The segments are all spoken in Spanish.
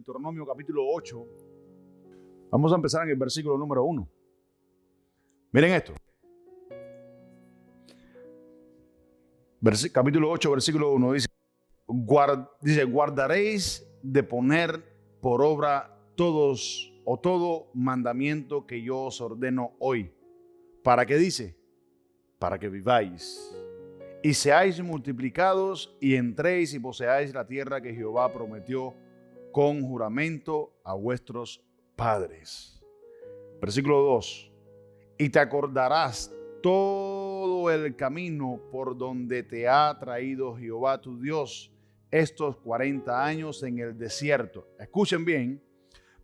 Deuteronomio capítulo 8. Vamos a empezar en el versículo número 1. Miren esto. Capítulo 8, versículo 1 dice, guardaréis de poner por obra todo mandamiento que yo os ordeno hoy. ¿Para qué dice? Para que viváis y seáis multiplicados y entréis y poseáis la tierra que Jehová prometió con juramento a vuestros padres. Versículo 2. Y te acordarás todo el camino por donde te ha traído Jehová tu Dios estos 40 años en el desierto. Escuchen bien,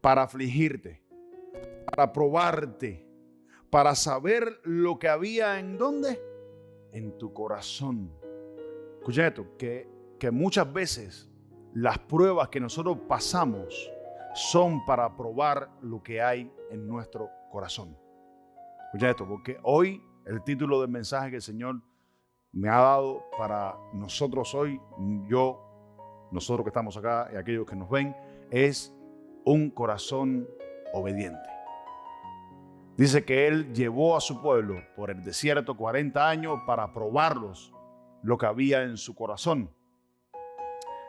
para afligirte, para probarte, para saber lo que había en ¿dónde? En tu corazón. Escuchen esto, que muchas veces las pruebas que nosotros pasamos son para probar lo que hay en nuestro corazón. Escuchen esto, porque hoy el título del mensaje que el Señor me ha dado para nosotros hoy, nosotros que estamos acá y aquellos que nos ven, es un corazón obediente. Dice que Él llevó a su pueblo por el desierto 40 años para probarlos lo que había en su corazón.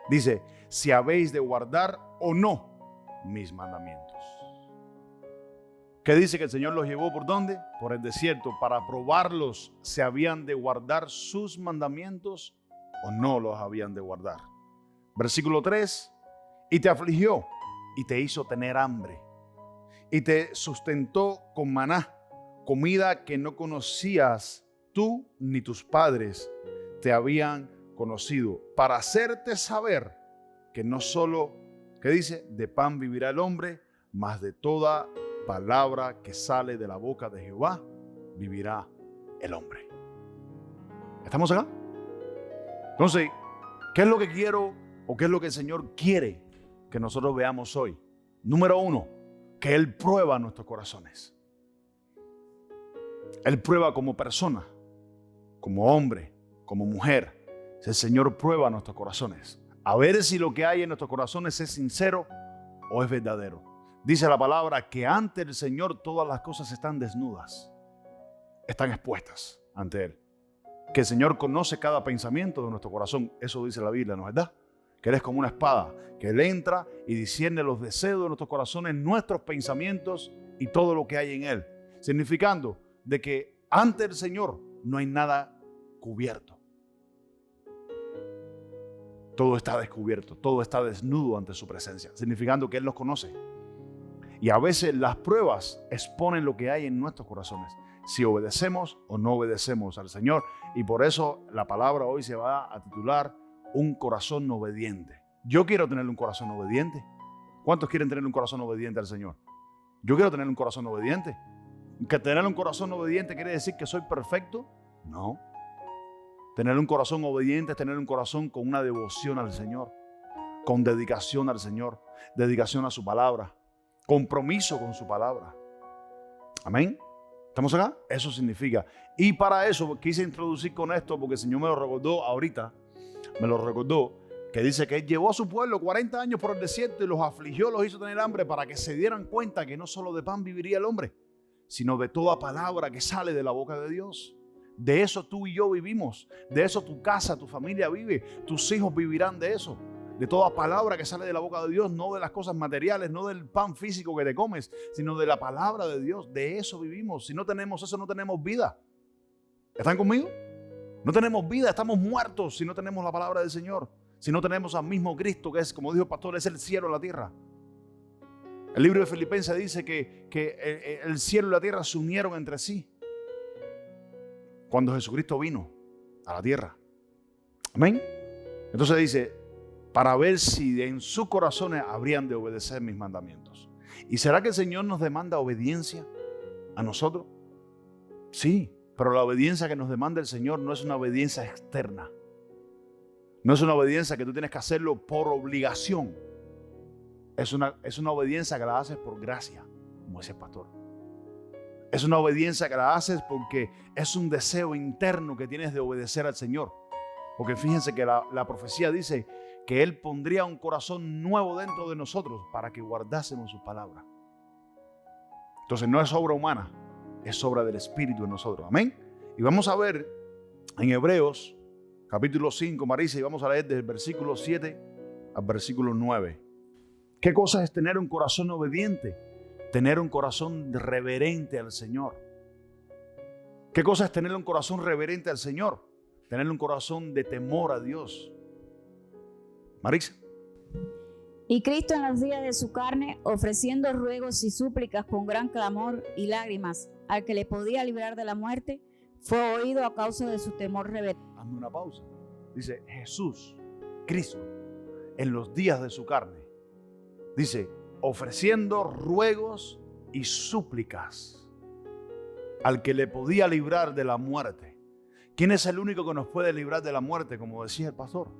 Dice, si habéis de guardar o no mis mandamientos. ¿Qué dice que el Señor los llevó por dónde? Por el desierto, para probarlos si habían de guardar sus mandamientos o no los habían de guardar. Versículo 3, y te afligió y te hizo tener hambre y te sustentó con maná, comida que no conocías tú ni tus padres te habían conocido, para hacerte saber que no solo, ¿qué dice? De pan vivirá el hombre, mas de toda palabra que sale de la boca de Jehová vivirá el hombre. ¿Estamos acá? Entonces, ¿qué es lo que quiero o qué es lo que el Señor quiere que nosotros veamos hoy? Número 1, que Él prueba nuestros corazones. Él prueba como persona, como hombre, como mujer. El Señor prueba nuestros corazones. A ver si lo que hay en nuestros corazones es sincero o es verdadero. Dice la palabra que ante el Señor todas las cosas están desnudas, están expuestas ante Él. Que el Señor conoce cada pensamiento de nuestro corazón. Eso dice la Biblia, ¿no es verdad? Que Él es como una espada, que Él entra y discierne los deseos de nuestros corazones, nuestros pensamientos y todo lo que hay en Él. Significando de que ante el Señor no hay nada cubierto. Todo está descubierto, todo está desnudo ante su presencia, significando que Él los conoce. Y a veces las pruebas exponen lo que hay en nuestros corazones, si obedecemos o no obedecemos al Señor. Y por eso la palabra hoy se va a titular un corazón obediente. Yo quiero tener un corazón obediente. ¿Cuántos quieren tener un corazón obediente al Señor? Yo quiero tener un corazón obediente. ¿Que tener un corazón obediente quiere decir que soy perfecto? No. Tener un corazón obediente es tener un corazón con una devoción al Señor, con dedicación al Señor, dedicación a su palabra, compromiso con su palabra. Amén. ¿Estamos acá? Eso significa. Y para eso quise introducir con esto, porque el Señor me lo recordó ahorita, que dice que Él llevó a su pueblo 40 años por el desierto y los afligió, los hizo tener hambre para que se dieran cuenta que no solo de pan viviría el hombre, sino de toda palabra que sale de la boca de Dios. De eso tú y yo vivimos, de eso tu casa, tu familia vive, tus hijos vivirán de eso. De toda palabra que sale de la boca de Dios, no de las cosas materiales, no del pan físico que te comes, sino de la palabra de Dios. De eso vivimos. Si no tenemos eso, no tenemos vida. ¿Están conmigo? No tenemos vida, estamos muertos si no tenemos la palabra del Señor. Si no tenemos al mismo Cristo, que es, como dijo el pastor, es el cielo y la tierra. El libro de Filipenses dice que el cielo y la tierra se unieron entre sí cuando Jesucristo vino a la tierra. Amén. Entonces dice, para ver si en sus corazones habrían de obedecer mis mandamientos. ¿Y será que el Señor nos demanda obediencia a nosotros? Sí, pero la obediencia que nos demanda el Señor no es una obediencia externa. No es una obediencia que tú tienes que hacerlo por obligación. Es una obediencia que la haces por gracia, como dice el pastor. Es una obediencia que la haces porque es un deseo interno que tienes de obedecer al Señor. Porque fíjense que la profecía dice que Él pondría un corazón nuevo dentro de nosotros para que guardásemos su palabra. Entonces no es obra humana, es obra del Espíritu en nosotros. Amén. Y vamos a ver en Hebreos capítulo 5, Marisa, y vamos a leer desde el versículo 7 al versículo 9. ¿Qué cosa es tener un corazón obediente? Tener un corazón reverente al Señor. ¿Qué cosa es tener un corazón reverente al Señor? Tener un corazón de temor a Dios. Marisa. Y Cristo en los días de su carne, ofreciendo ruegos y súplicas con gran clamor y lágrimas al que le podía librar de la muerte, fue oído a causa de su temor reverente. Hazme una pausa. Dice Jesús, Cristo, en los días de su carne. Dice, ofreciendo ruegos y súplicas al que le podía librar de la muerte. ¿Quién es el único que nos puede librar de la muerte? Como decía el pastor.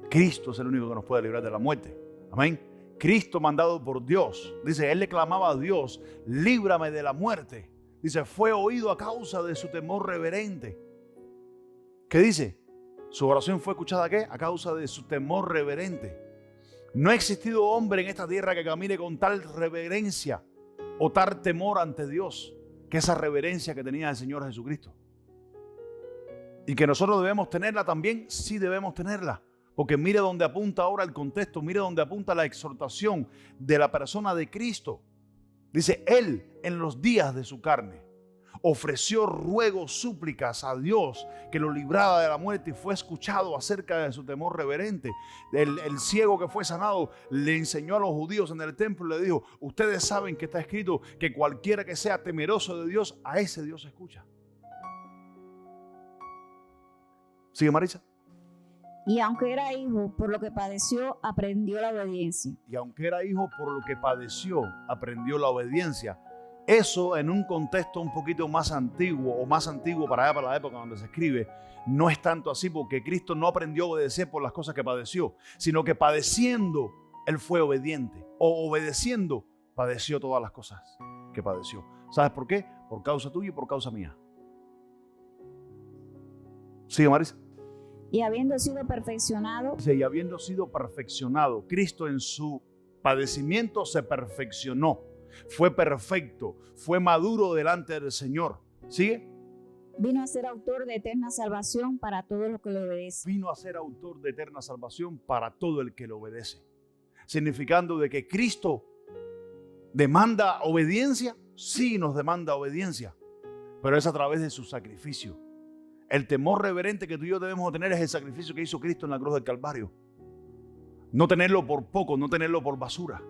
Cristo es el único que nos puede librar de la muerte. Amén. Cristo mandado por Dios. Dice, Él le clamaba a Dios, líbrame de la muerte. Dice, fue oído a causa de su temor reverente. ¿Qué dice? Su oración fue escuchada, ¿qué? A causa de su temor reverente. No ha existido hombre en esta tierra que camine con tal reverencia o tal temor ante Dios que esa reverencia que tenía el Señor Jesucristo. Y que nosotros debemos tenerla también, sí debemos tenerla. Porque mire dónde apunta ahora el contexto, mire dónde apunta la exhortación de la persona de Cristo. Dice, Él en los días de su carne ofreció ruegos, súplicas a Dios que lo libraba de la muerte y fue escuchado acerca de su temor reverente. El ciego que fue sanado le enseñó a los judíos en el templo y le dijo, ustedes saben que está escrito que cualquiera que sea temeroso de Dios, a ese Dios escucha. ¿Sigue, Marisa? Y aunque era hijo, por lo que padeció, aprendió la obediencia. Y aunque era hijo, por lo que padeció, aprendió la obediencia. Eso en un contexto un poquito más antiguo, o más antiguo para allá, para la época donde se escribe, no es tanto así, porque Cristo no aprendió a obedecer por las cosas que padeció, sino que padeciendo, Él fue obediente. O obedeciendo, padeció todas las cosas que padeció. ¿Sabes por qué? Por causa tuya y por causa mía. Sigue, Marisa. Y habiendo sido perfeccionado. Y habiendo sido perfeccionado, Cristo en su padecimiento se perfeccionó. Fue perfecto, fue maduro delante del Señor. ¿Sigue? Vino a ser autor de eterna salvación para todos los que le obedecen. Vino a ser autor de eterna salvación para todo el que le obedece. Significando de que Cristo demanda obediencia, sí nos demanda obediencia, pero es a través de su sacrificio. El temor reverente que tú y yo debemos tener es el sacrificio que hizo Cristo en la cruz del Calvario. No tenerlo por poco, no tenerlo por basura.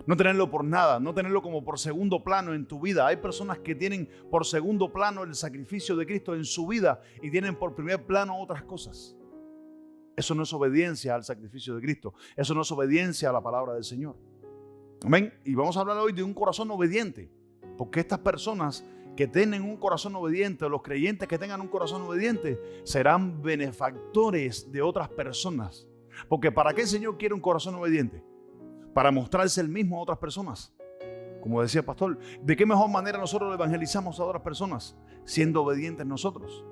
No tenerlo por nada, no tenerlo como por segundo plano en tu vida. Hay personas que tienen por segundo plano el sacrificio de Cristo en su vida y tienen por primer plano otras cosas. Eso no es obediencia al sacrificio de Cristo. Eso no es obediencia a la palabra del Señor. Amén. Y vamos a hablar hoy de un corazón obediente. Porque estas personas que tienen un corazón obediente, o los creyentes que tengan un corazón obediente, serán benefactores de otras personas. Porque ¿para qué el Señor quiere un corazón obediente? Para mostrarse el mismo a otras personas. Como decía el pastor, ¿de qué mejor manera nosotros evangelizamos a otras personas? Siendo obedientes nosotros.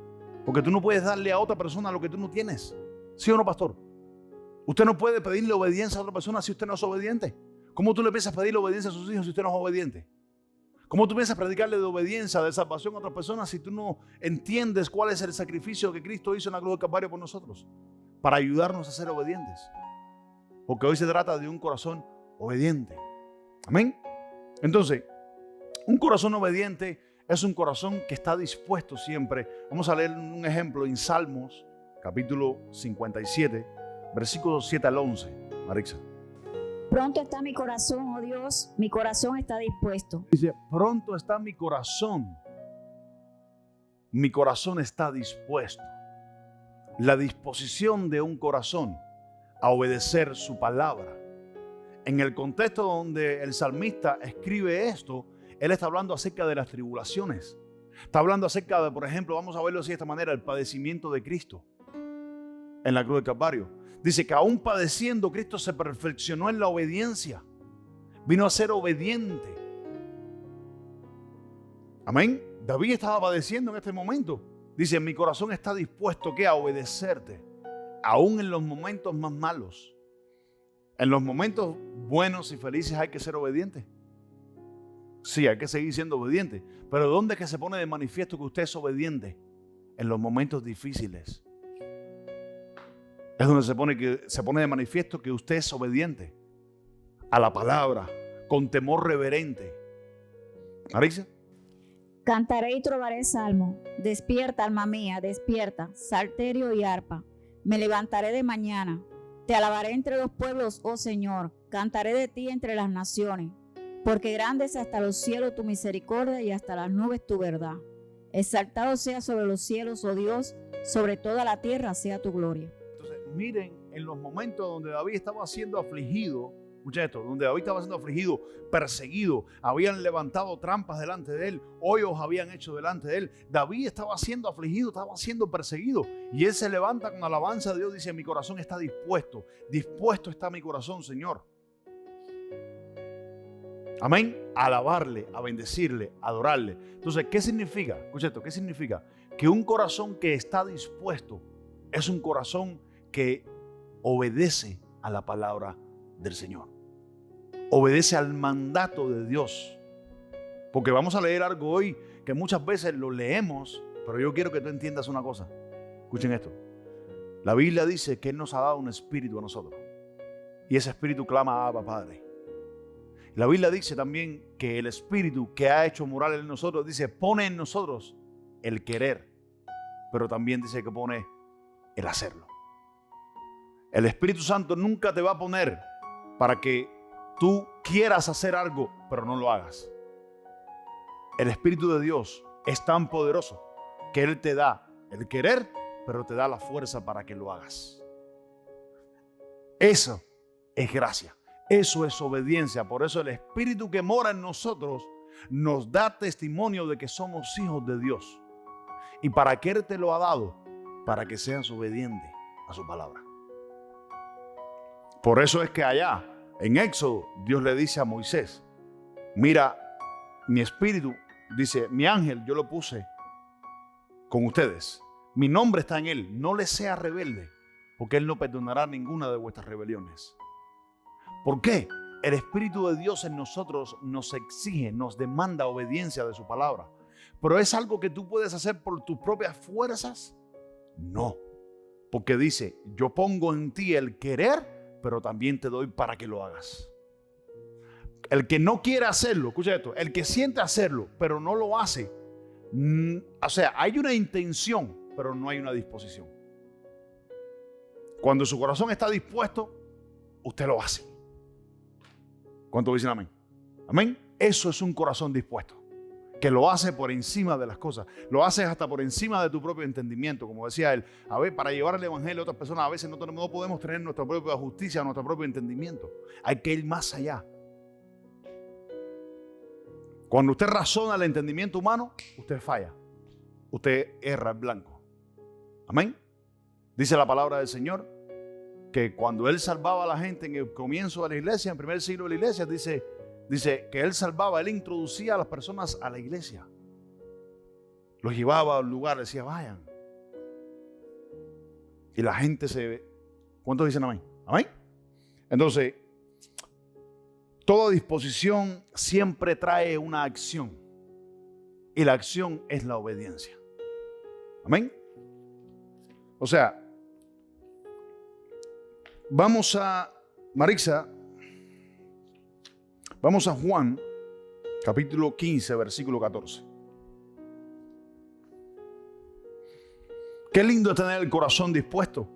Porque tú no puedes darle a otra persona lo que tú no tienes. ¿Sí o no, pastor? Usted no puede pedirle obediencia a otra persona si usted no es obediente. ¿Cómo tú le piensas pedirle obediencia a sus hijos si usted no es obediente? ¿Cómo tú piensas predicarle de obediencia, de salvación a otras personas si tú no entiendes cuál es el sacrificio que Cristo hizo en la cruz del Calvario por nosotros? Para ayudarnos a ser obedientes. Porque hoy se trata de un corazón obediente. Amén. Entonces, un corazón obediente es un corazón que está dispuesto siempre. Vamos a leer un ejemplo en Salmos, capítulo 57, versículos 7 al 11. Marixa. Pronto está mi corazón, oh Dios, mi corazón está dispuesto. Dice, pronto está mi corazón está dispuesto. La disposición de un corazón a obedecer su palabra. En el contexto donde el salmista escribe esto, él está hablando acerca de las tribulaciones. Está hablando acerca de, por ejemplo, vamos a verlo así de esta manera, el padecimiento de Cristo en la cruz del Calvario. Dice que aún padeciendo, Cristo se perfeccionó en la obediencia. Vino a ser obediente. Amén. David estaba padeciendo en este momento. Dice, mi corazón está dispuesto ¿qué? A obedecerte. aún en los momentos más malos, en los momentos buenos y felices hay que ser obediente. Sí, hay que seguir siendo obediente. Pero ¿dónde es que se pone de manifiesto que usted es obediente? En los momentos difíciles. Es donde se pone de manifiesto que usted es obediente a la palabra, con temor reverente. Marisa. Cantaré y trovaré salmo. Despierta, alma mía, despierta, salterio y arpa. Me levantaré de mañana. Te alabaré entre los pueblos, oh Señor. Cantaré de ti entre las naciones. Porque grande es hasta los cielos tu misericordia y hasta las nubes tu verdad. Exaltado sea sobre los cielos, oh Dios, sobre toda la tierra sea tu gloria. Entonces, miren, en los momentos donde David estaba siendo afligido, escucha esto, donde David estaba siendo afligido, perseguido, habían levantado trampas delante de él, hoyos habían hecho delante de él. David estaba siendo afligido, estaba siendo perseguido. Y él se levanta con alabanza a Dios, dice, mi corazón está dispuesto, dispuesto está mi corazón, Señor. Amén. A alabarle, a bendecirle, a adorarle. Entonces, ¿qué significa? Escucha esto, ¿qué significa? Que un corazón que está dispuesto es un corazón que obedece a la palabra del Señor. Obedece al mandato de Dios. Porque vamos a leer algo hoy que muchas veces lo leemos, pero yo quiero que tú entiendas una cosa. Escuchen esto. La Biblia dice que Él nos ha dado un espíritu a nosotros. Y ese espíritu clama, Abba, Padre. La Biblia dice también que el espíritu que ha hecho morar en nosotros, dice, pone en nosotros el querer, pero también dice que pone el hacerlo. El Espíritu Santo nunca te va a poner para que tú quieras hacer algo, pero no lo hagas. El Espíritu de Dios es tan poderoso que Él te da el querer, pero te da la fuerza para que lo hagas. Eso es gracia. Eso es obediencia. Por eso el Espíritu que mora en nosotros nos da testimonio de que somos hijos de Dios. ¿Y para qué Él te lo ha dado? Para que seas obediente a su palabra. Por eso es que allá, en Éxodo, Dios le dice a Moisés, mira, mi espíritu, dice, mi ángel yo lo puse con ustedes. Mi nombre está en él. No le sea rebelde, porque él no perdonará ninguna de vuestras rebeliones. ¿Por qué? El Espíritu de Dios en nosotros nos exige, nos demanda obediencia de su palabra. ¿Pero es algo que tú puedes hacer por tus propias fuerzas? No, porque dice, yo pongo en ti el querer, pero también te doy para que lo hagas. El que no quiere hacerlo, escucha esto, el que siente hacerlo, pero no lo hace, o sea, hay una intención, pero no hay una disposición. Cuando su corazón está dispuesto, usted lo hace. ¿Cuántos dicen amén? Amén. Eso es un corazón dispuesto, que lo hace por encima de las cosas. Lo haces hasta por encima de tu propio entendimiento. Como decía él, a ver, para llevar el evangelio a otras personas, a veces no podemos tener nuestra propia justicia, nuestro propio entendimiento. Hay que ir más allá. Cuando usted razona el entendimiento humano, usted falla. Usted erra en blanco. Amén. Dice la palabra del Señor que cuando Él salvaba a la gente en el comienzo de la iglesia, en el primer siglo de la iglesia, dice que Él salvaba, Él introducía a las personas a la iglesia. Los llevaba a un lugar, decía, vayan. Y la gente ¿cuántos dicen amén? Amén. Entonces, toda disposición siempre trae una acción. Y la acción es la obediencia. Amén. O sea, vamos a Juan, capítulo 15, versículo 14. Qué lindo es tener el corazón dispuesto.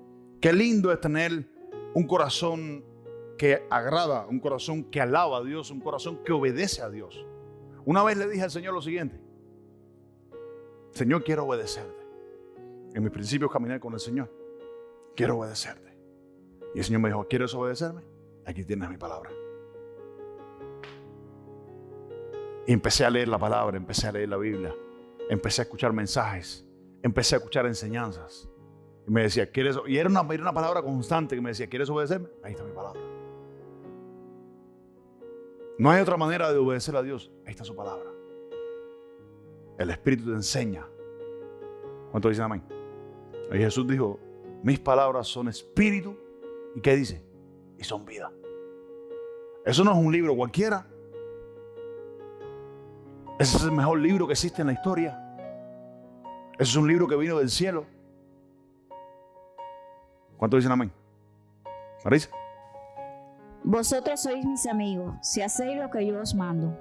Qué lindo es tener un corazón que agrada, un corazón que alaba a Dios, un corazón que obedece a Dios. Una vez le dije al Señor lo siguiente: Señor, quiero obedecerte. En mis principios caminar con el Señor. Quiero obedecerte. Y el Señor me dijo, ¿quieres obedecerme? Aquí tienes mi palabra. Y empecé a leer la palabra, empecé a leer la Biblia, empecé a escuchar mensajes, empecé a escuchar enseñanzas. Y me decía, ¿quieres? Y era una palabra constante que me decía, ¿quieres obedecerme? Ahí está mi palabra. No hay otra manera de obedecer a Dios. Ahí está su palabra. El Espíritu te enseña. ¿Cuántos dicen amén? Y Jesús dijo, Mis palabras son espíritu. ¿Y qué dice? Y son vida. Eso no es un libro cualquiera. Ese es el mejor libro que existe en la historia. Ese es un libro que vino del cielo. ¿Cuántos dicen amén? ¿Marisa? Vosotros sois mis amigos, si hacéis lo que yo os mando.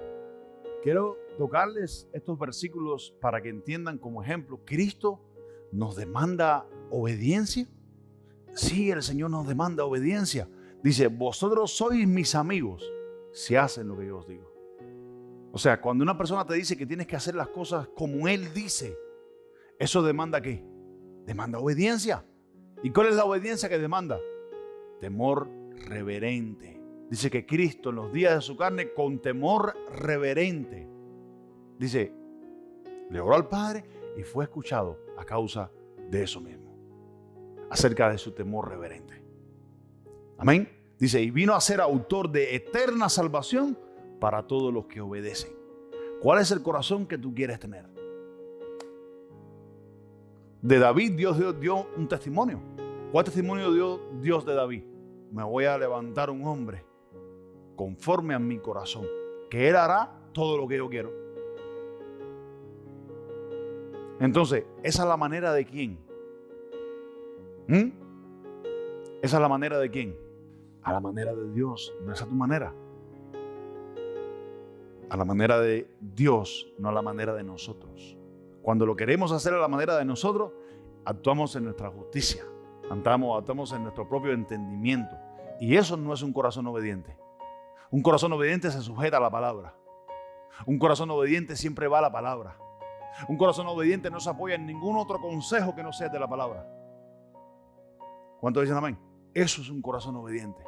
Quiero tocarles estos versículos para que entiendan como ejemplo. Cristo nos demanda obediencia. Sí, el Señor nos demanda obediencia. Dice, vosotros sois mis amigos si hacen lo que yo os digo. O sea, cuando una persona te dice que tienes que hacer las cosas como Él dice, ¿eso demanda qué? Demanda obediencia. ¿Y cuál es la obediencia que demanda? Temor reverente. Dice que Cristo en los días de su carne, con temor reverente, dice, le oró al Padre y fue escuchado a causa de eso mismo, acerca de su temor reverente. Amén. Dice, y vino a ser autor de eterna salvación para todos los que obedecen. ¿Cuál es el corazón que tú quieres tener? De David Dios dio un testimonio. ¿Cuál testimonio dio Dios de David? Me voy a levantar un hombre conforme a mi corazón, que él hará todo lo que yo quiero. Entonces, ¿esa es la manera de quién? ¿Esa es la manera de quién? A la manera de Dios. No es a tu manera. A la manera de Dios, no a la manera de nosotros. Cuando lo queremos hacer a la manera de nosotros, actuamos en nuestra justicia. Actuamos en nuestro propio entendimiento. Y eso no es un corazón obediente. Un corazón obediente se sujeta a la palabra. Un corazón obediente siempre va a la palabra. Un corazón obediente no se apoya en ningún otro consejo que no sea de la palabra. ¿Cuántos dicen amén? Eso es un corazón obediente.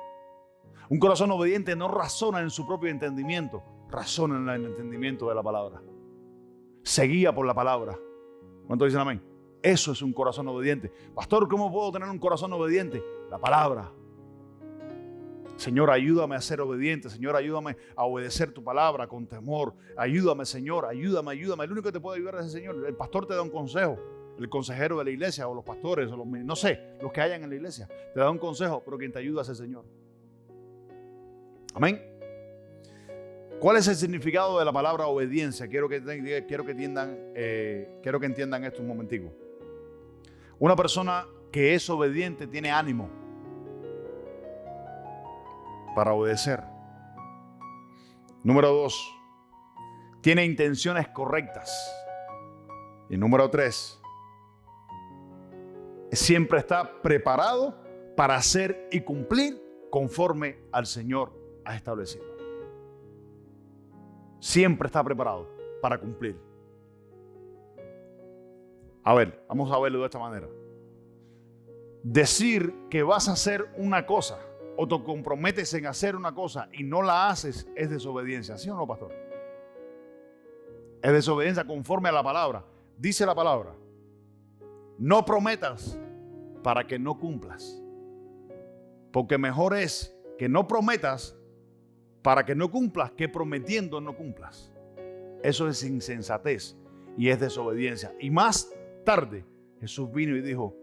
Un corazón obediente no razona en su propio entendimiento, razona en el entendimiento de la palabra. Se guía por la palabra. ¿Cuántos dicen amén? Eso es un corazón obediente. Pastor, ¿cómo puedo tener un corazón obediente? La palabra. Señor, ayúdame a ser obediente. Señor, ayúdame a obedecer tu palabra con temor. Ayúdame, Señor, ayúdame. El único que te puede ayudar es el Señor. El pastor te da un consejo. El consejero de la iglesia o los pastores o no sé, los que hayan en la iglesia. Te da un consejo, pero quien te ayuda es el Señor. Amén. ¿Cuál es el significado de la palabra obediencia? Quiero que entiendan esto un momentico. Una persona que es obediente tiene ánimo para obedecer. Número 2, tiene intenciones correctas. Y número 3, siempre está preparado para hacer y cumplir conforme al Señor ha establecido. Siempre está preparado para cumplir. A ver, vamos a verlo de esta manera. Decir que vas a hacer una cosa o te comprometes en hacer una cosa y no la haces es desobediencia. ¿Sí o no, pastor? Es desobediencia conforme a la palabra. Dice la palabra, no prometas para que no cumplas. Porque mejor es que no prometas para que no cumplas que prometiendo no cumplas. Eso es insensatez y es desobediencia. Y más tarde Jesús vino y dijo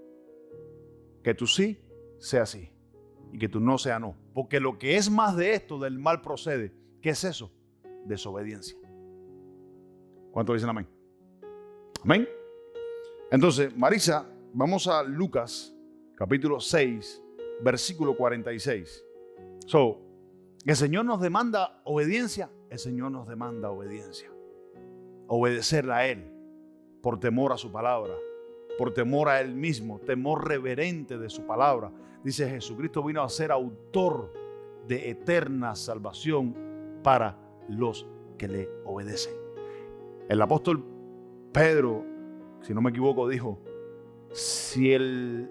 que tu sí sea sí y que tu no sea no. Porque lo que es más de esto del mal procede. ¿Qué es eso? Desobediencia. ¿Cuántos dicen amén? Amén. Entonces, Marisa, vamos a Lucas capítulo 6, versículo 46. El Señor nos demanda obediencia. El Señor nos demanda obediencia. Obedecerle a Él por temor a su palabra, por temor a Él mismo, temor reverente de su palabra. Dice, Jesucristo vino a ser autor de eterna salvación para los que le obedecen. El apóstol Pedro, si no me equivoco, dijo, si el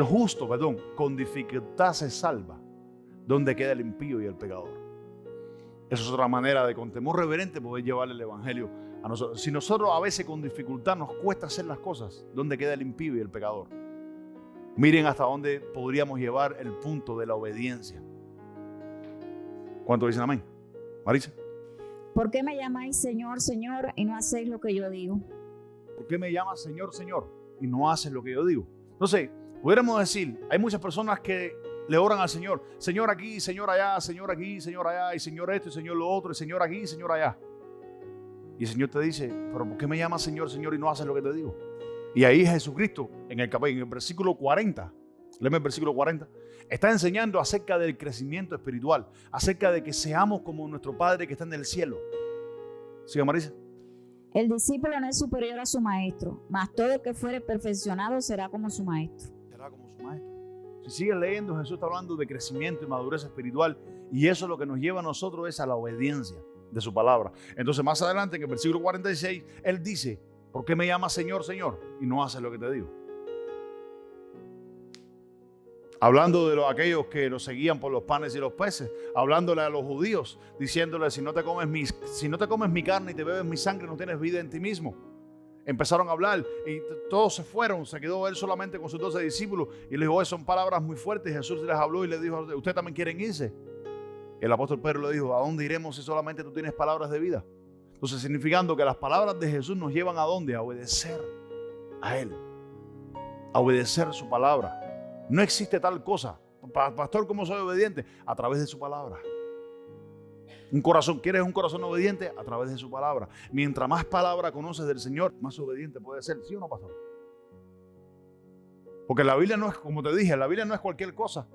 justo, con dificultad se salva, ¿dónde queda el impío y el pecador? Esa es otra manera de, con temor reverente, poder llevarle el evangelio a nosotros. Si nosotros a veces con dificultad nos cuesta hacer las cosas, ¿dónde queda el impío y el pecador? Miren hasta dónde podríamos llevar el punto de la obediencia. ¿Cuántos dicen amén? Marisa. ¿Por qué me llamáis Señor, Señor, y no hacéis lo que yo digo? ¿Por qué me llamas Señor, Señor? y no haces lo que yo digo. Entonces, pudiéramos decir, hay muchas personas que le oran al Señor. Señor aquí, Señor allá, Señor aquí, Señor allá, y Señor esto, y Señor lo otro, y Señor aquí, y Señor allá. Y el Señor te dice, pero ¿por qué me llamas Señor, Señor y no haces lo que te digo? Y ahí Jesucristo, en el versículo 40, léeme el versículo 40, está enseñando acerca del crecimiento espiritual, acerca de que seamos como nuestro Padre que está en el cielo. Siga, Marisa. El discípulo no es superior a su maestro, mas todo el que fuere perfeccionado será como su maestro. Será como su maestro. Si sigues leyendo, Jesús está hablando de crecimiento y madurez espiritual, y eso lo que nos lleva a nosotros es a la obediencia de su palabra. Entonces, más adelante, en el versículo 46, Él dice, ¿por qué me llamas Señor, Señor? Y no haces lo que te digo. Hablando de aquellos que los seguían por los panes y los peces, hablándole a los judíos, diciéndole, si no te comes mi carne y te bebes mi sangre, no tienes vida en ti mismo. Empezaron a hablar y todos se fueron, se quedó él solamente con sus 12 discípulos y le dijo, son palabras muy fuertes. Jesús les habló y les dijo, ¿ustedes también quieren irse? El apóstol Pedro le dijo, ¿a dónde iremos si solamente tú tienes palabras de vida? Entonces, significando que las palabras de Jesús nos llevan a dónde? A obedecer a Él, a obedecer su palabra. No existe tal cosa. Pastor, ¿cómo soy obediente? A través de su palabra. ¿Quieres un corazón obediente? A través de su palabra. Mientras más palabra conoces del Señor, más obediente puedes ser. ¿Sí o no, pastor? Porque la Biblia no es, como te dije, la Biblia no es cualquier cosa.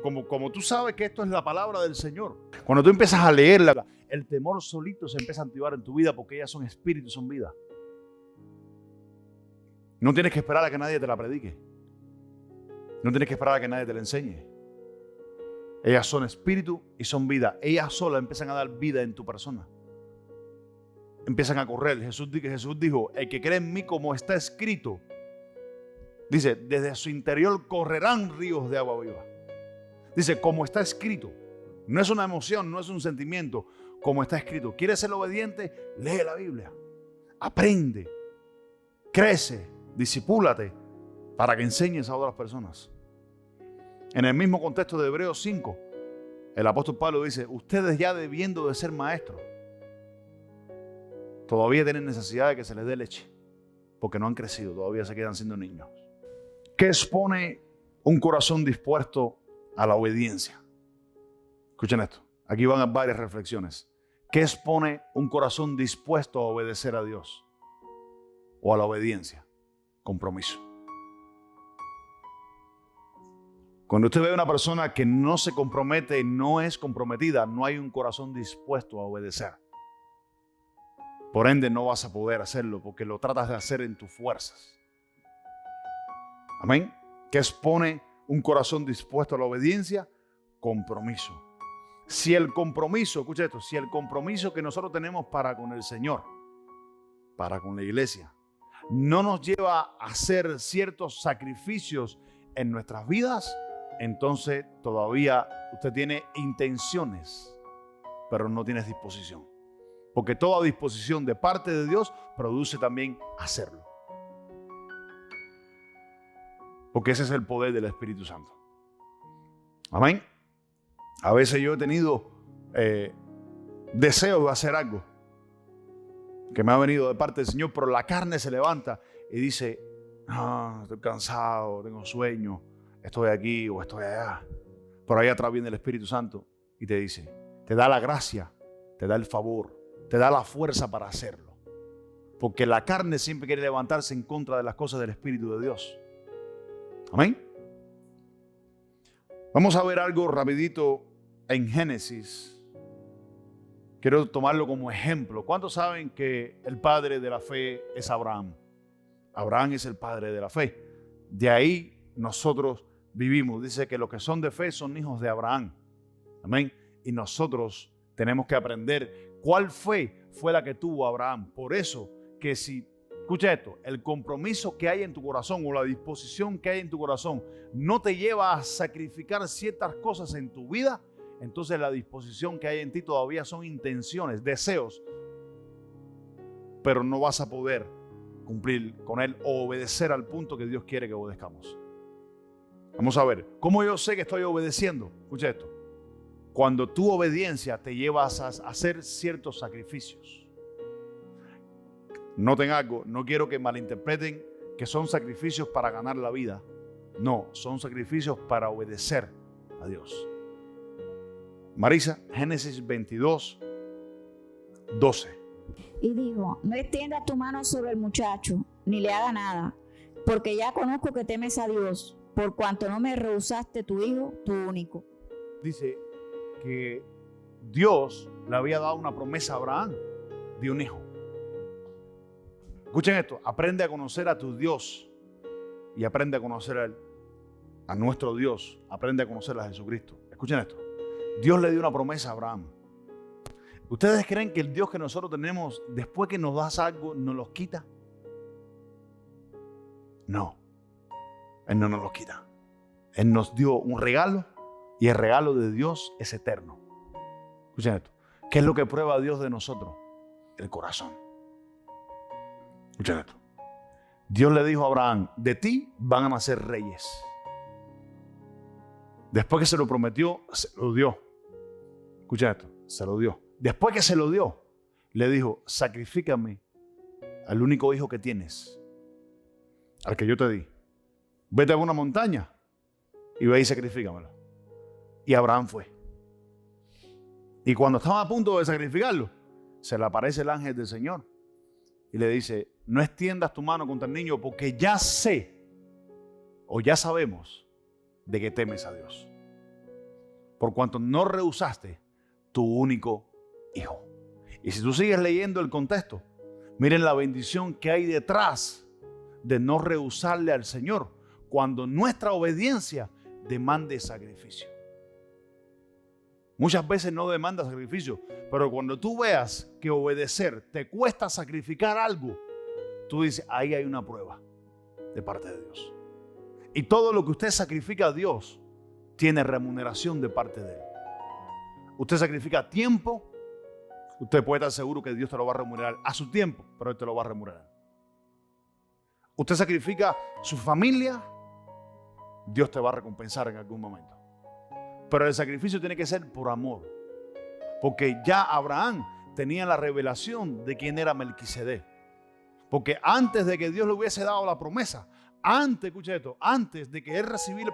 Como tú sabes que esto es la palabra del Señor. Cuando tú empiezas a leerla, el temor solito se empieza a activar en tu vida porque ellas son espíritus, son vida. No tienes que esperar a que nadie te la predique. No tienes que esperar a que nadie te la enseñe. Ellas son espíritu y son vida. Ellas solas empiezan a dar vida en tu persona. Empiezan a correr. Jesús dijo, el que cree en mí como está escrito, dice, desde su interior correrán ríos de agua viva. Dice, como está escrito. No es una emoción, no es un sentimiento. Como está escrito. ¿Quieres ser obediente? Lee la Biblia. Aprende. Crece. Discipúlate para que enseñes a otras personas. En el mismo contexto de Hebreos 5, el apóstol Pablo dice, ustedes ya debiendo de ser maestros, todavía tienen necesidad de que se les dé leche, porque no han crecido, todavía se quedan siendo niños. ¿Qué expone un corazón dispuesto a la obediencia? Escuchen esto, aquí van varias reflexiones. ¿Qué expone un corazón dispuesto a obedecer a Dios o a la obediencia? Compromiso. Cuando usted ve a una persona que no se compromete, no es comprometida, no hay un corazón dispuesto a obedecer. Por ende, no vas a poder hacerlo porque lo tratas de hacer en tus fuerzas. Amén. ¿Qué expone un corazón dispuesto a la obediencia? Compromiso. Si el compromiso, escucha esto, si el compromiso que nosotros tenemos para con el Señor, para con la iglesia, no nos lleva a hacer ciertos sacrificios en nuestras vidas, entonces todavía usted tiene intenciones, pero no tienes disposición. Porque toda disposición de parte de Dios produce también hacerlo. Porque ese es el poder del Espíritu Santo. Amén. A veces yo he tenido deseo de hacer algo que me ha venido de parte del Señor, pero la carne se levanta y dice, estoy cansado, tengo sueño, estoy aquí o estoy allá. Por ahí atrás viene el Espíritu Santo y te dice, te da la gracia, te da el favor, te da la fuerza para hacerlo. Porque la carne siempre quiere levantarse en contra de las cosas del Espíritu de Dios. Amén. Vamos a ver algo rapidito en Génesis. Quiero tomarlo como ejemplo. ¿Cuántos saben que el padre de la fe es Abraham? Abraham es el padre de la fe. De ahí nosotros vivimos. Dice que los que son de fe son hijos de Abraham. Amén. Y nosotros tenemos que aprender cuál fe fue la que tuvo Abraham. Por eso que si, escucha esto, el compromiso que hay en tu corazón o la disposición que hay en tu corazón no te lleva a sacrificar ciertas cosas en tu vida, entonces la disposición que hay en ti todavía son intenciones, deseos, pero no vas a poder cumplir con él o obedecer al punto que Dios quiere que obedezcamos. Vamos a ver, ¿cómo yo sé que estoy obedeciendo? Escucha esto. Cuando tu obediencia te lleva a hacer ciertos sacrificios. Noten algo, no quiero que malinterpreten que son sacrificios para ganar la vida. No, son sacrificios para obedecer a Dios. Marisa, Génesis 22, 12. Y dijo: no extiendas tu mano sobre el muchacho, ni le haga nada, porque ya conozco que temes a Dios, por cuanto no me rehusaste tu hijo, tu único. Dice que Dios le había dado una promesa a Abraham de un hijo. Escuchen esto, aprende a conocer a tu Dios y aprende a conocer a nuestro Dios, aprende a conocer a Jesucristo. Escuchen esto, Dios le dio una promesa a Abraham. ¿Ustedes creen que el Dios que nosotros tenemos, después que nos das algo, nos los quita? No, Él no nos los quita. Él nos dio un regalo y el regalo de Dios es eterno. Escuchen esto, ¿qué es lo que prueba Dios de nosotros? El corazón. Escuchen esto. Dios le dijo a Abraham, de ti van a nacer reyes. Después que se lo prometió, se lo dio. Escuchen esto, se lo dio. Después que se lo dio, le dijo, sacrifícame al único hijo que tienes, al que yo te di. Vete a una montaña y ve y sacrifícamelo. Y Abraham fue. Y cuando estaba a punto de sacrificarlo, se le aparece el ángel del Señor y le dice, no extiendas tu mano contra el niño porque ya sé o ya sabemos de que temes a Dios. Por cuanto no rehusaste tu único hijo. Y si tú sigues leyendo el contexto, miren la bendición que hay detrás de no rehusarle al Señor cuando nuestra obediencia demande sacrificio. Muchas veces no demanda sacrificio, pero cuando tú veas que obedecer te cuesta sacrificar algo, tú dices, ahí hay una prueba de parte de Dios. Y todo lo que usted sacrifica a Dios tiene remuneración de parte de Él. Usted sacrifica tiempo, usted puede estar seguro que Dios te lo va a remunerar a su tiempo, pero Él te lo va a remunerar. Usted sacrifica su familia, Dios te va a recompensar en algún momento. Pero el sacrificio tiene que ser por amor. Porque ya Abraham tenía la revelación de quién era Melquisedec. Porque antes de que Dios le hubiese dado la promesa, escucha esto, antes de que él recibir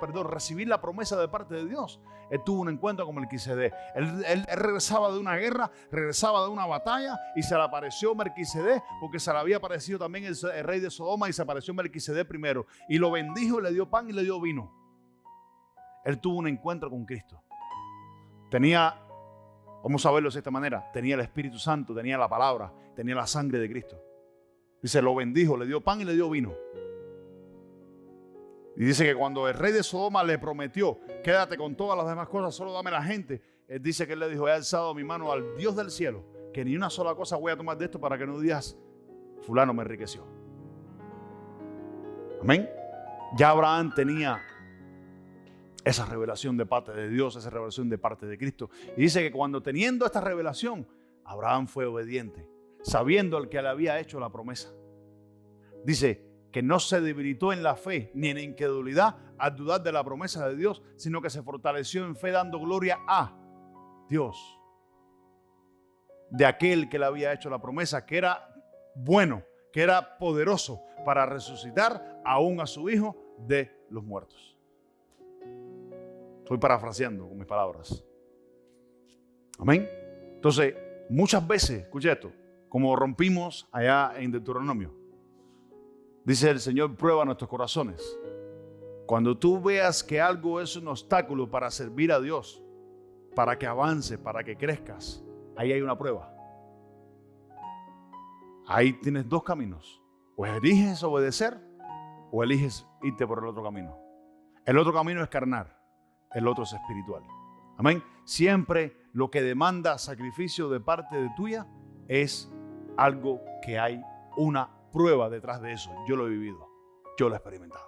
la promesa de parte de Dios, él tuvo un encuentro con Melquisedec. Él regresaba de una guerra, regresaba de una batalla y se le apareció Melquisedec porque se le había aparecido también el rey de Sodoma y se apareció Melquisedec primero. Y lo bendijo, le dio pan y le dio vino. Él tuvo un encuentro con Cristo. Tenía, vamos a verlo de esta manera, tenía el Espíritu Santo, tenía la palabra, tenía la sangre de Cristo. Dice, lo bendijo, le dio pan y le dio vino. Y dice que cuando el rey de Sodoma le prometió, quédate con todas las demás cosas, solo dame la gente. Él dice que él le dijo, he alzado mi mano al Dios del cielo, que ni una sola cosa voy a tomar de esto para que no digas, fulano me enriqueció. Amén. Ya Abraham tenía esa revelación de parte de Dios, esa revelación de parte de Cristo. Y dice que cuando teniendo esta revelación, Abraham fue obediente, sabiendo al que le había hecho la promesa. Dice que no se debilitó en la fe ni en incredulidad al dudar de la promesa de Dios, sino que se fortaleció en fe dando gloria a Dios, de aquel que le había hecho la promesa, que era bueno, que era poderoso para resucitar aún a su hijo de los muertos. Estoy parafraseando con mis palabras. Amén. Entonces, muchas veces, escucha esto, como rompimos allá en Deuteronomio, dice el Señor, prueba nuestros corazones. Cuando tú veas que algo es un obstáculo para servir a Dios, para que avance, para que crezcas, ahí hay una prueba. Ahí tienes dos caminos. O eliges obedecer o eliges irte por el otro camino. El otro camino es carnal. El otro es espiritual. Amén. Siempre lo que demanda sacrificio de parte de tuya es algo que hay una prueba detrás de eso. Yo lo he vivido. Yo lo he experimentado.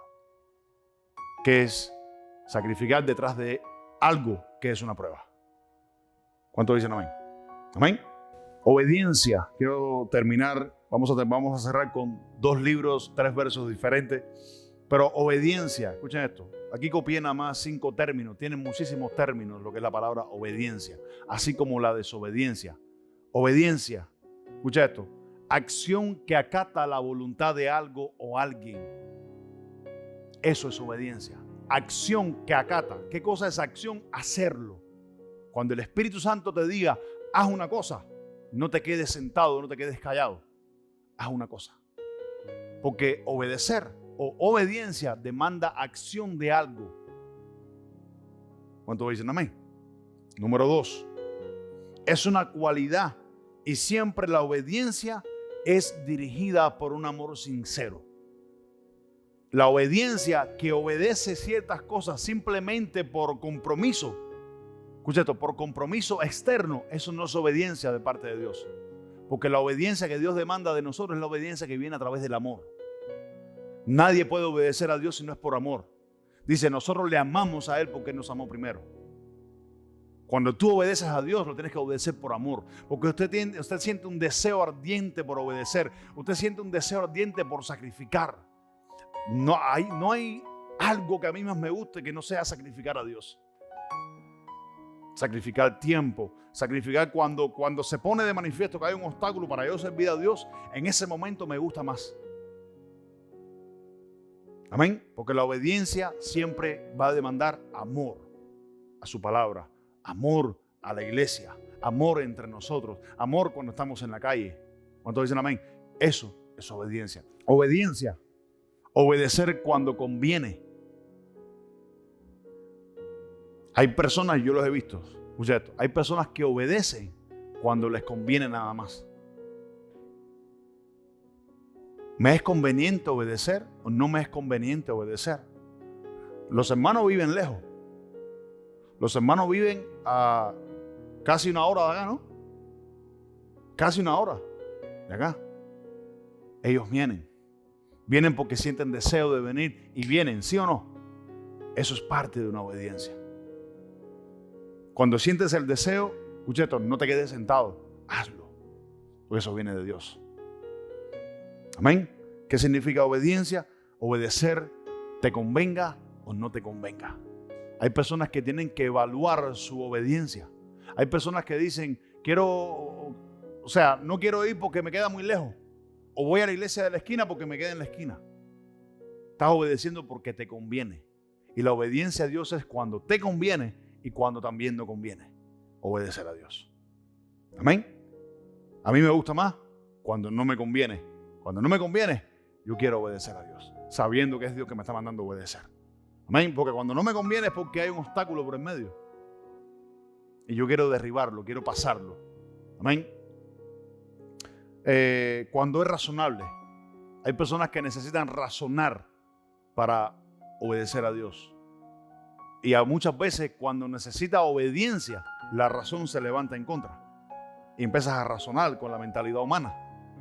Que es sacrificar detrás de algo que es una prueba. ¿Cuántos dicen amén? Amén. Obediencia. Quiero terminar. Vamos a cerrar con 2 libros, 3 versos diferentes. Pero obediencia, escuchen esto, aquí copié nada más 5 términos, tienen muchísimos términos lo que es la palabra obediencia, así como la desobediencia. Obediencia, escucha esto, acción que acata la voluntad de algo o alguien. Eso es obediencia. Acción que acata. ¿Qué cosa es acción? Hacerlo. Cuando el Espíritu Santo te diga, haz una cosa, no te quedes sentado, no te quedes callado. Haz una cosa. Porque obedecer o obediencia demanda acción de algo. ¿Cuántos dicen amén? Número 2. Es una cualidad y siempre la obediencia es dirigida por un amor sincero. La obediencia que obedece ciertas cosas simplemente por compromiso, escucha esto, por compromiso externo, eso no es obediencia de parte de Dios. Porque la obediencia que Dios demanda de nosotros es la obediencia que viene a través del amor. Nadie puede obedecer a Dios si no es por amor. Dice, nosotros le amamos a Él porque Él nos amó primero. Cuando tú obedeces a Dios, lo tienes que obedecer por amor. Porque usted siente un deseo ardiente por obedecer. Usted siente un deseo ardiente por sacrificar. No hay algo que a mí más me guste que no sea sacrificar a Dios. Sacrificar tiempo. Sacrificar cuando se pone de manifiesto que hay un obstáculo para yo servir a Dios. En ese momento me gusta más. Amén. Porque la obediencia siempre va a demandar amor a su palabra. Amor a la iglesia, amor entre nosotros, amor cuando estamos en la calle. ¿Cuántos dicen amén? Eso es obediencia. Obediencia, obedecer cuando conviene. Hay personas, yo los he visto, escucha esto, hay personas que obedecen cuando les conviene nada más. ¿Me es conveniente obedecer o no me es conveniente obedecer? Los hermanos viven lejos. Los hermanos viven a casi una hora de acá, ¿no? Casi una hora de acá. Ellos vienen. Vienen porque sienten deseo de venir y vienen, ¿sí o no? Eso es parte de una obediencia. Cuando sientes el deseo, escucha esto, no te quedes sentado, hazlo. Porque eso viene de Dios. Amén. ¿Qué significa obediencia? Obedecer, te convenga o no te convenga. Hay personas que tienen que evaluar su obediencia. Hay personas que dicen, no quiero ir porque me queda muy lejos. O voy a la iglesia de la esquina porque me queda en la esquina. Estás obedeciendo porque te conviene. Y la obediencia a Dios es cuando te conviene y cuando también no conviene. Obedecer a Dios. Amén. A mí me gusta más cuando no me conviene. Cuando no me conviene, yo quiero obedecer a Dios, sabiendo que es Dios que me está mandando a obedecer. Amén. Porque cuando no me conviene es porque hay un obstáculo por el medio. Y yo quiero derribarlo, quiero pasarlo. Amén. Cuando es razonable. Hay personas que necesitan razonar para obedecer a Dios. Y muchas veces cuando necesita obediencia, la razón se levanta en contra. Y empiezas a razonar con la mentalidad humana.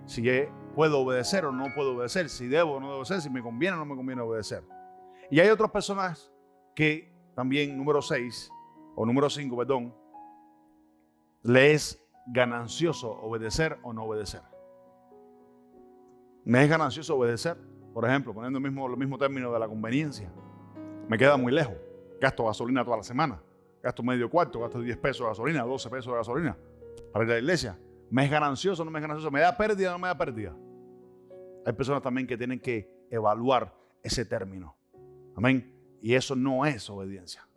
Si puedo obedecer o no puedo obedecer. Si debo o no debo obedecer. Si me conviene o no me conviene obedecer. Y hay otras personas que también, número 5, le es ganancioso obedecer o no obedecer. ¿Me es ganancioso obedecer? Por ejemplo, poniendo los mismos términos de la conveniencia. Me queda muy lejos. Gasto gasolina toda la semana. Gasto medio cuarto, gasto 10 pesos de gasolina, 12 pesos de gasolina para ir a la iglesia. ¿Me es ganancioso o no me es ganancioso? ¿Me da pérdida o no me da pérdida? Hay personas también que tienen que evaluar ese término. Amén. Y eso no es obediencia.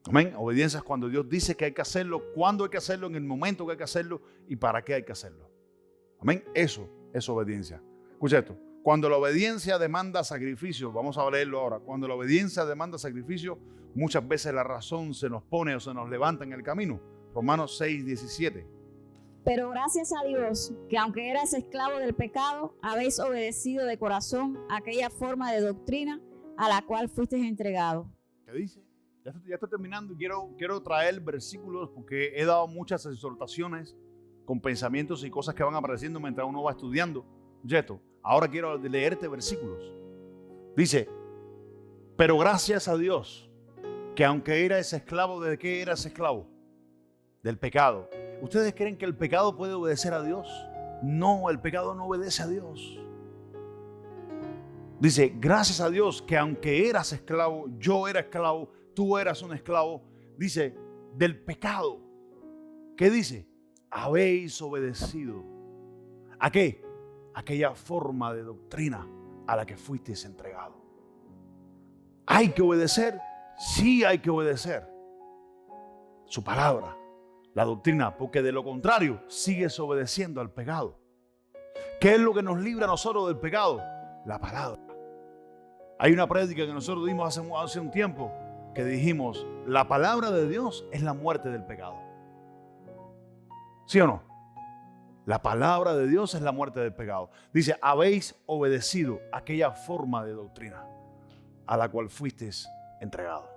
Amén. Obediencia es cuando Dios dice que hay que hacerlo, cuándo hay que hacerlo, en el momento que hay que hacerlo y para qué hay que hacerlo. Amén. Eso es obediencia. Escucha esto. Cuando la obediencia demanda sacrificio, vamos a leerlo ahora. Cuando la obediencia demanda sacrificio, muchas veces la razón se nos pone o se nos levanta en el camino. Romanos 6:17. Pero gracias a Dios, que aunque eras esclavo del pecado, habéis obedecido de corazón aquella forma de doctrina a la cual fuisteis entregado. ¿Qué dice? Ya estoy terminando y quiero traer versículos porque he dado muchas exhortaciones con pensamientos y cosas que van apareciendo mientras uno va estudiando. Ahora quiero leerte versículos. Dice, pero gracias a Dios, que aunque eras esclavo, ¿de qué eras esclavo? Del pecado. ¿Ustedes creen que el pecado puede obedecer a Dios? No, el pecado no obedece a Dios. Dice, gracias a Dios que aunque eras esclavo, yo era esclavo, tú eras un esclavo. Dice, del pecado. ¿Qué dice? Habéis obedecido ¿A qué? Aquella forma de doctrina a la que fuiste entregado. ¿Hay que obedecer? Sí, hay que obedecer su palabra, la doctrina, porque de lo contrario sigues obedeciendo al pecado. ¿Qué es lo que nos libra a nosotros del pecado? La palabra. Hay una prédica que nosotros dimos hace un tiempo que dijimos, la palabra de Dios es la muerte del pecado. ¿Sí o no? La palabra de Dios es la muerte del pecado. Dice, habéis obedecido aquella forma de doctrina a la cual fuisteis entregados.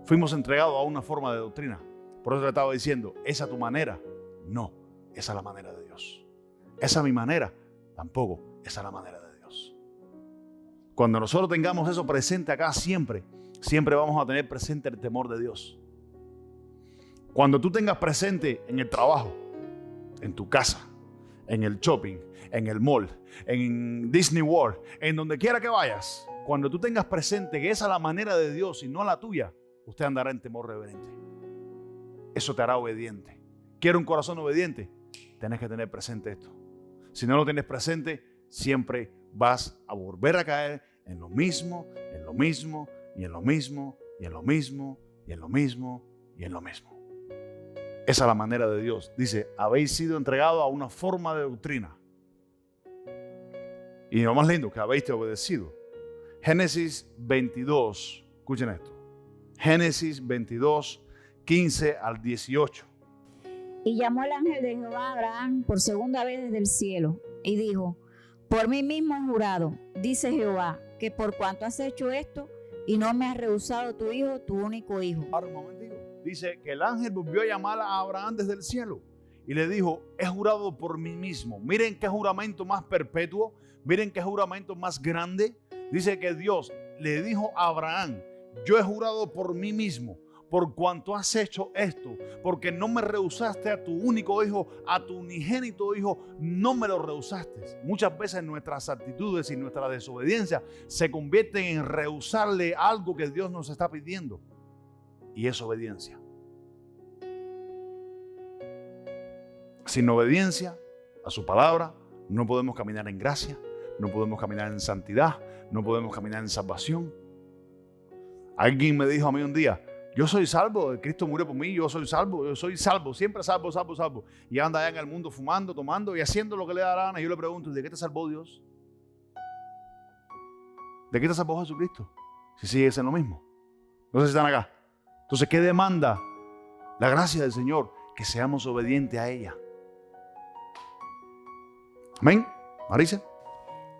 Fuimos entregados a una forma de doctrina. Por eso te estaba diciendo, ¿esa es tu manera? No, esa es la manera de Dios. ¿Esa es mi manera? Tampoco, esa es la manera de Dios. Cuando nosotros tengamos eso presente acá siempre vamos a tener presente el temor de Dios. Cuando tú tengas presente en el trabajo, en tu casa, en el shopping, en el mall, en Disney World, en donde quiera que vayas, cuando tú tengas presente que esa es la manera de Dios y no la tuya, usted andará en temor reverente. Eso te hará obediente. ¿Quieres un corazón obediente? Tienes que tener presente esto. Si no lo tienes presente, siempre vas a volver a caer en lo mismo, en lo mismo, y en lo mismo, y en lo mismo, y en lo mismo, y en lo mismo. Esa es la manera de Dios. Dice, habéis sido entregados a una forma de doctrina. Y lo más lindo, que habéis obedecido. Génesis 22, escuchen esto. Génesis 22, 15 al 18. Y llamó el ángel de Jehová a Abraham por segunda vez desde el cielo, y dijo, por mí mismo he jurado, dice Jehová, que por cuanto has hecho esto, y no me has rehusado tu hijo, tu único hijo. Ahora un momentito. Dice que el ángel volvió a llamar a Abraham desde el cielo y le dijo, he jurado por mí mismo. Miren qué juramento más perpetuo, miren qué juramento más grande. Dice que Dios le dijo a Abraham, yo he jurado por mí mismo, por cuanto has hecho esto, porque no me rehusaste a tu único hijo, a tu unigénito hijo, no me lo rehusaste. Muchas veces nuestras actitudes y nuestra desobediencia se convierten en rehusarle algo que Dios nos está pidiendo. Y es obediencia. Sin obediencia a su palabra, no podemos caminar en gracia, no podemos caminar en santidad, no podemos caminar en salvación. Alguien me dijo a mí un día, yo soy salvo, Cristo murió por mí, yo soy salvo, siempre salvo. Y anda allá en el mundo fumando, tomando y haciendo lo que le da la gana. Y yo le pregunto, ¿de qué te salvó Dios? ¿De qué te salvó Jesucristo? Si sigues en lo mismo. No sé si están acá. Entonces, ¿qué demanda la gracia del Señor? Que seamos obedientes a ella. Amén. Marisa.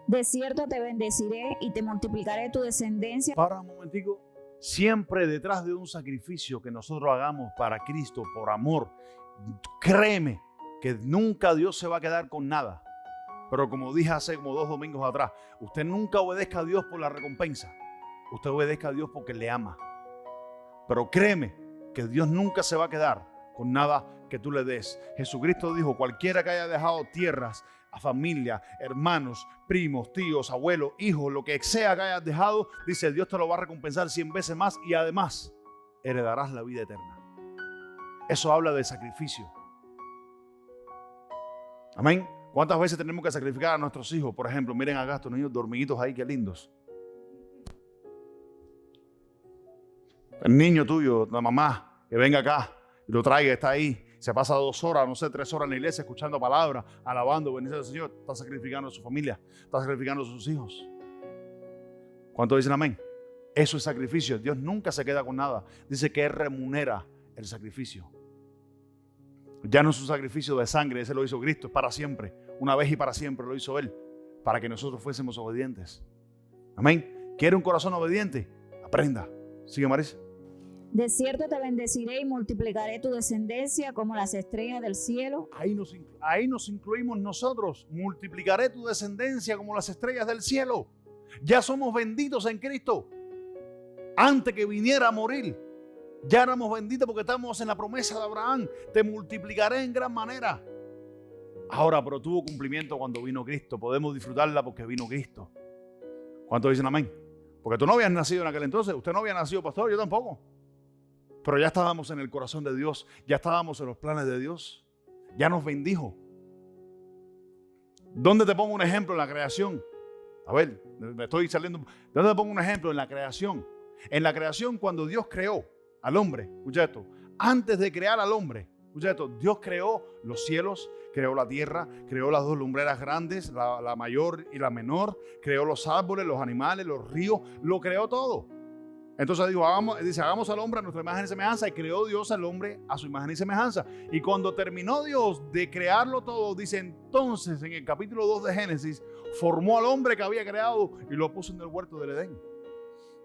De cierto te bendeciré y te multiplicaré tu descendencia. Para un momentico. Siempre detrás de un sacrificio que nosotros hagamos para Cristo, por amor, créeme que nunca Dios se va a quedar con nada. Pero como dije hace como 2 domingos atrás, usted nunca obedezca a Dios por la recompensa. Usted obedezca a Dios porque le ama. Pero créeme que Dios nunca se va a quedar con nada que tú le des. Jesucristo dijo, cualquiera que haya dejado tierras, a familia, hermanos, primos, tíos, abuelos, hijos, lo que sea que hayas dejado, dice, Dios te lo va a recompensar 100 veces más y además heredarás la vida eterna. Eso habla de sacrificio. Amén. ¿Cuántas veces tenemos que sacrificar a nuestros hijos? Por ejemplo, miren acá estos niños dormiditos ahí, qué lindos. El niño tuyo, la mamá, que venga acá y lo traiga, está ahí. Se pasa 2 horas, no sé, 3 horas en la iglesia escuchando palabras, alabando, bendiciendo al Señor. Está sacrificando a su familia, está sacrificando a sus hijos. ¿Cuántos dicen amén? Eso es sacrificio. Dios nunca se queda con nada. Dice que Él remunera el sacrificio. Ya no es un sacrificio de sangre, ese lo hizo Cristo, es para siempre. Una vez y para siempre lo hizo Él, para que nosotros fuésemos obedientes. Amén. ¿Quiere un corazón obediente? Aprenda. Sigue, Marisa. De cierto te bendeciré y multiplicaré tu descendencia como las estrellas del cielo. Ahí nos incluimos nosotros. Multiplicaré tu descendencia como las estrellas del cielo. Ya somos benditos en Cristo. Antes que viniera a morir, ya éramos benditos porque estamos en la promesa de Abraham. Te multiplicaré en gran manera. Ahora, pero tuvo cumplimiento cuando vino Cristo. Podemos disfrutarla porque vino Cristo. ¿Cuántos dicen amén? Porque tú no habías nacido en aquel entonces. Usted no había nacido pastor, yo tampoco. Pero ya estábamos en el corazón de Dios, ya estábamos en los planes de Dios, ya nos bendijo. ¿Dónde te pongo un ejemplo en la creación? A ver, me estoy saliendo. ¿Dónde te pongo un ejemplo en la creación? En la creación, cuando Dios creó al hombre, escucha esto, antes de crear al hombre, escucha esto, Dios creó los cielos, creó la tierra, creó las dos lumbreras grandes, la mayor y la menor, creó los árboles, los animales, los ríos, lo creó todo. Entonces hagamos al hombre a nuestra imagen y semejanza, y creó Dios al hombre a su imagen y semejanza. Y cuando terminó Dios de crearlo todo, dice entonces en el capítulo 2 de Génesis, formó al hombre que había creado y lo puso en el huerto del Edén.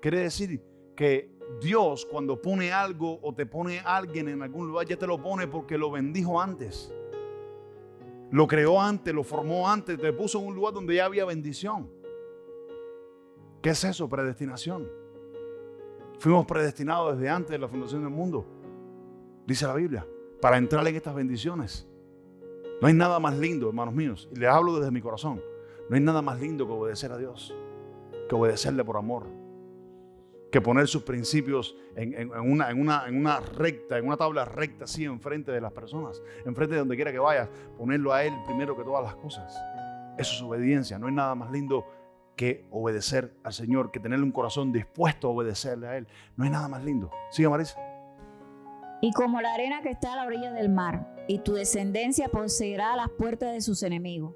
Quiere decir que Dios, cuando pone algo o te pone a alguien en algún lugar, ya te lo pone porque lo bendijo antes. Lo creó antes, lo formó antes, te puso en un lugar donde ya había bendición. ¿Qué es eso? Predestinación. Fuimos predestinados desde antes de la fundación del mundo, dice la Biblia, para entrar en estas bendiciones. No hay nada más lindo, hermanos míos, y les hablo desde mi corazón. No hay nada más lindo que obedecer a Dios, que obedecerle por amor, que poner sus principios en una recta, en una tabla recta, así enfrente de las personas, enfrente de donde quiera que vayas, ponerlo a Él primero que todas las cosas. Eso es obediencia. No hay nada más lindo que obedecer al Señor, que tenerle un corazón dispuesto a obedecerle a Él. No hay nada más lindo. Sigue, Marisa. Y como la arena que está a la orilla del mar, y tu descendencia poseerá las puertas de sus enemigos.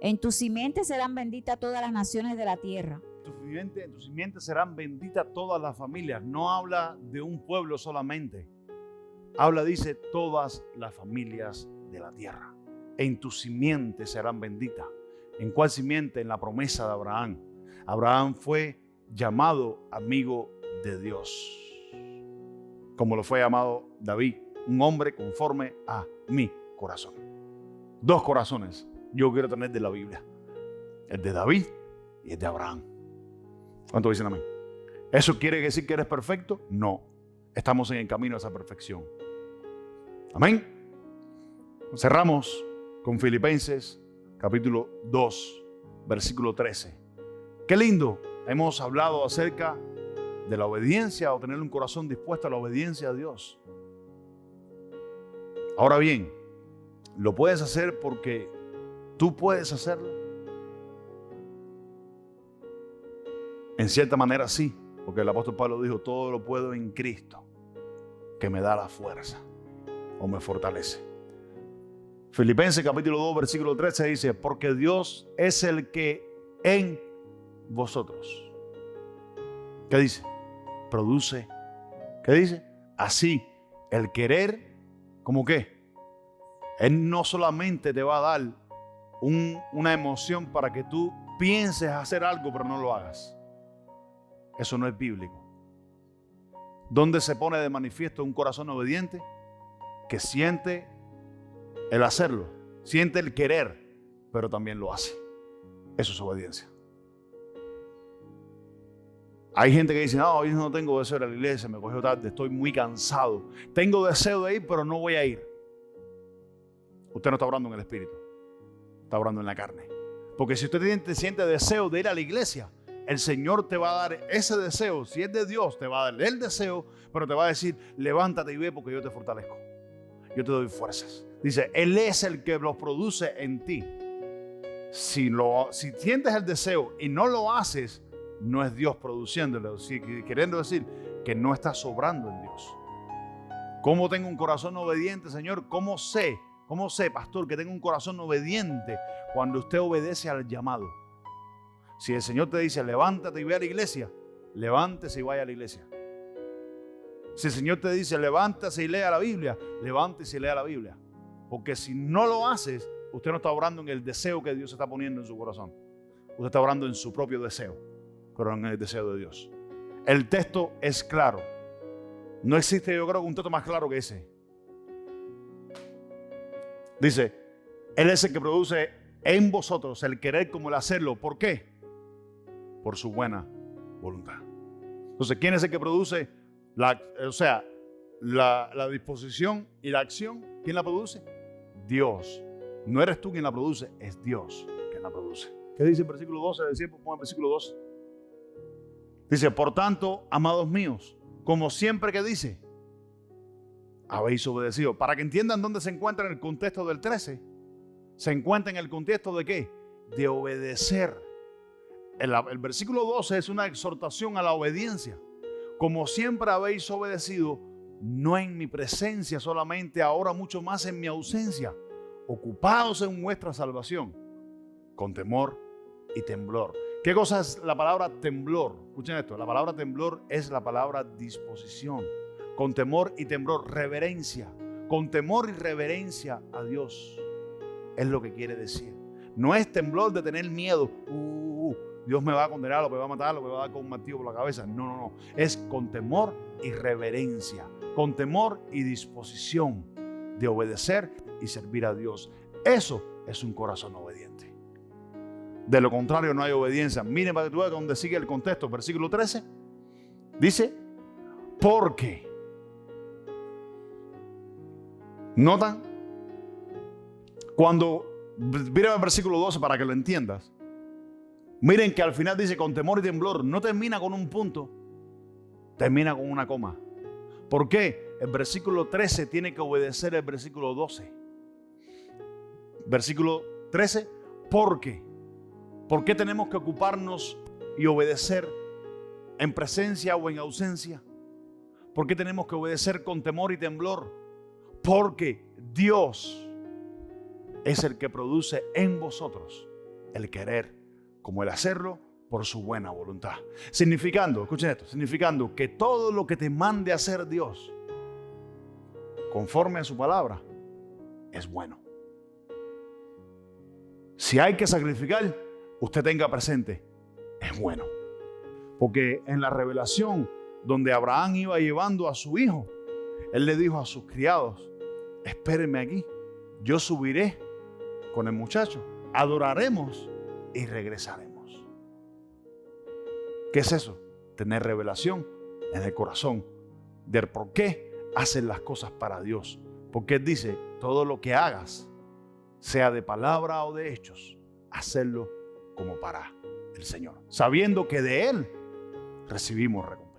En tu simiente serán benditas todas las naciones de la tierra. En tu simiente serán benditas todas las familias. No habla de un pueblo solamente. Habla, dice, todas las familias de la tierra. En tu simiente serán benditas. ¿En cuál simiente? En la promesa de Abraham. Abraham fue llamado amigo de Dios, como lo fue llamado David, un hombre conforme a mi corazón. Dos corazones yo quiero tener de la Biblia: el de David y el de Abraham. ¿Cuánto dicen amén? ¿Eso quiere decir que eres perfecto? No. Estamos en el camino a esa perfección. Amén. Cerramos con Filipenses capítulo 2, versículo 13. Qué lindo. Hemos hablado acerca de la obediencia o tener un corazón dispuesto a la obediencia a Dios. Ahora bien, ¿lo puedes hacer porque tú puedes hacerlo? En cierta manera sí, porque el apóstol Pablo dijo: todo lo puedo en Cristo, que me da la fuerza o me fortalece. Filipenses capítulo 2, versículo 13 dice: porque Dios es el que en vosotros, ¿qué dice? Produce, ¿qué dice? Así, el querer, ¿cómo qué? Él no solamente te va a dar una emoción para que tú pienses hacer algo, pero no lo hagas. Eso no es bíblico. ¿Dónde se pone de manifiesto un corazón obediente? Que siente el hacerlo, siente el querer, pero también lo hace. Eso es obediencia. Hay gente que dice: no, hoy no tengo deseo de ir a la iglesia, me cogió tarde, estoy muy cansado. Tengo deseo de ir, pero no voy a ir. Usted no está orando en el espíritu, está orando en la carne. Porque si usted siente deseo de ir a la iglesia, el Señor te va a dar ese deseo. Si es de Dios, te va a dar el deseo, pero te va a decir: levántate y ve, porque yo te fortalezco, yo te doy fuerzas. Dice, Él es el que los produce en ti. Si sientes el deseo y no lo haces, no es Dios produciéndolo, queriendo decir que no estás obrando en Dios. ¿Cómo tengo un corazón obediente, Señor? ¿Cómo sé, pastor, que tengo un corazón obediente? Cuando usted obedece al llamado. Si el Señor te dice: levántate y ve a la iglesia, levántese y vaya a la iglesia. Si el Señor te dice: levántase y lea la Biblia, levántese y lea la Biblia. Porque si no lo haces, usted no está obrando en el deseo que Dios está poniendo en su corazón. Usted está obrando en su propio deseo, pero en el deseo de Dios. El texto es claro. No existe, yo creo, un texto más claro que ese. Dice: Él es el que produce en vosotros el querer como el hacerlo. ¿Por qué? Por su buena voluntad. Entonces, ¿quién es el que produce la disposición y la acción? ¿Quién la produce? Dios. No eres tú quien la produce, es Dios quien la produce. ¿Qué dice el versículo 12? Ponga el versículo 12. Dice: por tanto, amados míos, como siempre que dice, habéis obedecido. Para que entiendan dónde se encuentra en el contexto del 13. se encuentra en el contexto de ¿qué? De obedecer. El versículo 12 es una exhortación a la obediencia. Como siempre habéis obedecido, no en mi presencia solamente, ahora mucho más en mi ausencia, ocupados en vuestra salvación, con temor y temblor. ¿Qué cosa es la palabra temblor? Escuchen esto, la palabra temblor es la palabra disposición. Con temor y temblor, reverencia. Con temor y reverencia a Dios. Es lo que quiere decir. No es temblor de tener miedo. Dios me va a condenar, lo me va a matar, lo me va a dar con un martillo por la cabeza. No. Es con temor y reverencia. Con temor y disposición de obedecer y servir a Dios. Eso es un corazón obediente. De lo contrario no hay obediencia. Miren para que tú veas donde sigue el contexto. Versículo 13. Dice, porque. ¿Notan? Cuando, miren el versículo 12 para que lo entiendas. Miren que al final dice con temor y temblor. No termina con un punto. Termina con una coma. ¿Por qué? El versículo 13 tiene que obedecer el versículo 12. Versículo 13. Porque. ¿Por qué tenemos que ocuparnos y obedecer en presencia o en ausencia? ¿Por qué tenemos que obedecer con temor y temblor? Porque Dios es el que produce en vosotros el querer como el hacerlo por su buena voluntad. Significando, escuchen esto, significando que todo lo que te mande a hacer Dios conforme a su palabra es bueno. Si hay que sacrificar, usted tenga presente, es bueno. Porque en la revelación donde Abraham iba llevando a su hijo, él le dijo a sus criados, espérenme aquí, yo subiré con el muchacho, adoraremos y regresaremos. ¿Qué es eso? Tener revelación en el corazón del por qué hacen las cosas para Dios. Porque Él dice, todo lo que hagas, sea de palabra o de hechos, hacerlo como para el Señor, sabiendo que de Él recibimos recompensa.